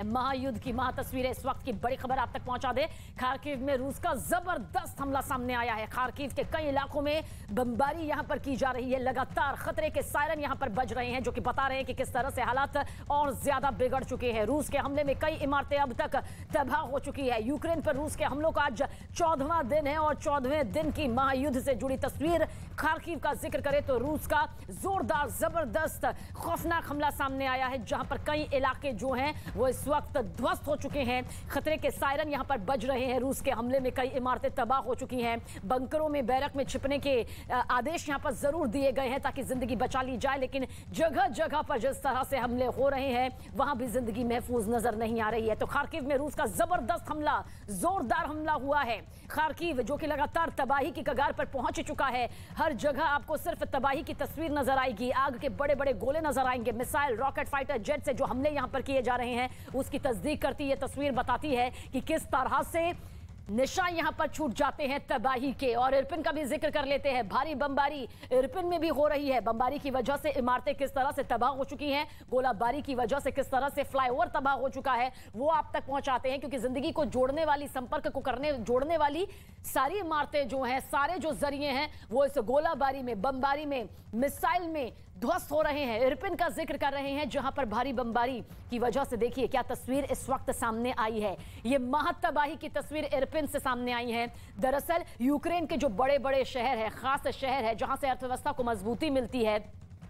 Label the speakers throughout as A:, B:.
A: महायुद्ध की तस्वीरें इस वक्त की बड़ी खबर आप तक पहुंचा दे। खार्किव में रूस का जबरदस्त हमला सामने आया है। खार्किव के कई इलाकों में बमबारी यहां पर की जा रही है। लगातार खतरे के सायरन यहां पर बज रहे हैं, जो कि बता रहे हैं कि किस तरह से हालात और ज्यादा बिगड़ चुके हैं। रूस के हमले में कई इमारतें अब तक तबाह हो चुकी है। यूक्रेन पर रूस के हमलों का आज 14वां दिन है और 14वें दिन की महायुद्ध से जुड़ी तस्वीर खार्किव का जिक्र करें तो रूस का जोरदार जबरदस्त खौफनाक हमला सामने आया है, जहां पर कई इलाके जो हैं वो इस वक्त ध्वस्त हो चुके हैं। खतरे के सायरन यहां पर बज रहे हैं। रूस के हमले में कई इमारतें तबाह हो चुकी हैं। बंकरों में, बैरक में छिपने के आदेश यहां पर जरूर दिए गए हैं ताकि जिंदगी बचा ली जाए, लेकिन जगह जगह पर जिस तरह से हमले हो रहे हैं वहां भी जिंदगी महफूज नजर नहीं आ रही है। तो खार्किव में रूस का जबरदस्त हमला, जोरदार हमला हुआ है। खार्किव जो कि लगातार तबाही की कगार पर पहुंच चुका है। हर जगह आपको सिर्फ तबाही की तस्वीर नजर आएगी। आग के बड़े बड़े गोले नजर आएंगे। मिसाइल, रॉकेट फाइटर जेट से जो हमले यहां पर किए जा रहे हैं उसकी तस्दीक करती ये तस्वीर बताती है कि किस तरह से निशान यहां पर छूट जाते हैं तबाही के। और इरपिन का भी जिक्र कर लेते हैं। भारी बमबारी इरपिन में भी हो रही है। बमबारी की वजह से इमारतें किस तरह से तबाह हो चुकी हैं, गोलाबारी की वजह से किस तरह से फ्लाईओवर तबाह हो चुका है, वो आप तक पहुंचाते हैं। क्योंकि जिंदगी को जोड़ने वाली, संपर्क को जोड़ने वाली सारी इमारतें जो हैं, सारे जो जरिए हैं, वो इस गोलाबारी में, बमबारी में, मिसाइल में ध्वस्त हो रहे हैं। इरपिन का जिक्र कर रहे हैं, जहां पर भारी बमबारी की वजह से देखिए क्या तस्वीर इस वक्त सामने आई है। ये महातबाही की तस्वीर इरपिन से सामने आई है। दरअसल यूक्रेन के जो बड़े बड़े शहर है, खास शहर है जहां से अर्थव्यवस्था को मजबूती मिलती है,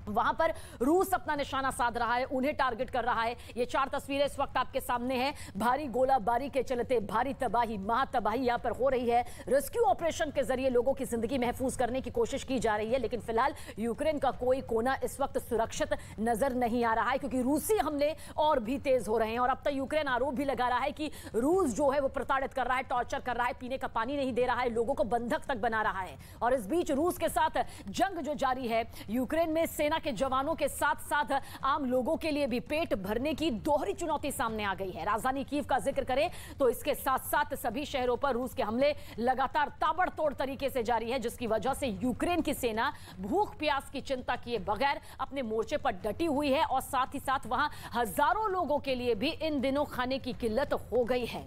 A: वहां पर रूस अपना निशाना साध रहा है, उन्हें टारगेट कर रहा है। ये 4 तस्वीरें इस वक्त आपके सामने हैं। भारी गोलाबारी के चलते भारी तबाही, महातबाही यहां पर हो रही है। रेस्क्यू ऑपरेशन के जरिए लोगों की जिंदगी महफूज करने की कोशिश की जा रही है, लेकिन फिलहाल यूक्रेन का कोई कोना इस वक्त सुरक्षित नजर नहीं आ रहा है, क्योंकि रूसी हमले और भी तेज हो रहे हैं। और अब तक यूक्रेन आरोप भी लगा रहा है कि रूस जो है वो प्रताड़ित कर रहा है, टॉर्चर कर रहा है, पीने का पानी नहीं दे रहा है, लोगों को बंधक तक बना रहा है। और इस बीच रूस के साथ जंग जो जारी है, यूक्रेन में सेना के जवानों के साथ साथ आम लोगों के लिए भी पेट भरने की दोहरी चुनौती सामने आ गई है। राजधानी कीव का जिक्र करें तो इसके साथ साथ सभी शहरों पर रूस के हमले लगातार ताबड़तोड़ तरीके से जारी है, जिसकी वजह से यूक्रेन की सेना भूख प्यास की चिंता किए बगैर अपने मोर्चे पर डटी हुई है। और साथ ही साथ वहां हजारों लोगों के लिए भी इन दिनों खाने की किल्लत हो गई है।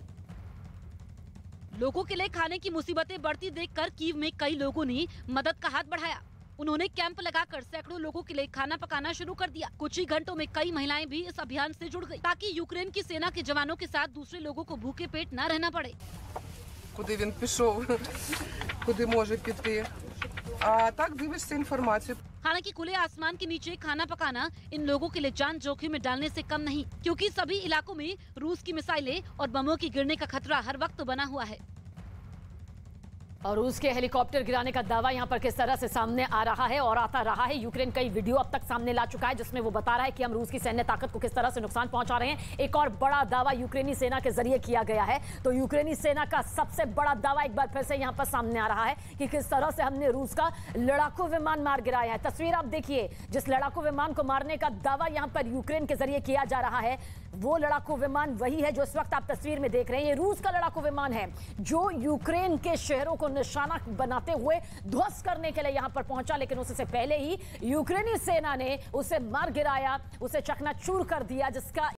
B: लोगों के लिए खाने की मुसीबतें बढ़ती देखकर कीव में कई लोगों ने मदद का हाथ बढ़ाया। उन्होंने कैंप लगाकर सैकड़ों लोगों के लिए खाना पकाना शुरू कर दिया। कुछ ही घंटों में कई महिलाएं भी इस अभियान से जुड़ गई, ताकि यूक्रेन की सेना के जवानों के साथ दूसरे लोगों को भूखे पेट न रहना पड़े।
C: Куди він пішов, куди може піти. А так дивишся інформацію.
B: हालांकि खुले आसमान के नीचे खाना पकाना इन लोगों के लिए जान जोखिम में डालने से कम नहीं, क्योंकि सभी इलाकों में रूस की मिसाइलें और बमों की गिरने का खतरा हर वक्त बना हुआ है।
A: और रूस के हेलीकॉप्टर गिराने का दावा यहां पर किस तरह से सामने आ रहा है और आता रहा है। यूक्रेन कई वीडियो अब तक सामने ला चुका है, जिसमें वो बता रहा है कि हम रूस की सैन्य ताकत को किस तरह से नुकसान पहुंचा रहे हैं। एक और बड़ा दावा यूक्रेनी सेना के जरिए किया गया है। तो यूक्रेनी सेना का सबसे बड़ा दावा एक बार फिर से यहां पर सामने आ रहा है कि किस तरह से हमने रूस का लड़ाकू विमान मार गिराया है। तस्वीर आप देखिए, जिस लड़ाकू विमान को मारने का दावा यहां पर यूक्रेन के जरिए किया जा रहा है, वो लड़ाकू विमान वही है जो इस वक्त आप तस्वीर में देख रहे हैं। ये रूस का लड़ाकू विमान है जो यूक्रेन के शहरों को निशाना बनाते हुए ध्वस्त करने के लिए यहां पर पहुंचा, लेकिन उससे पहले ही यूक्रेनी सेना ने उसे मार गिराया, उसे चकनाचूर कर दिया, जिसका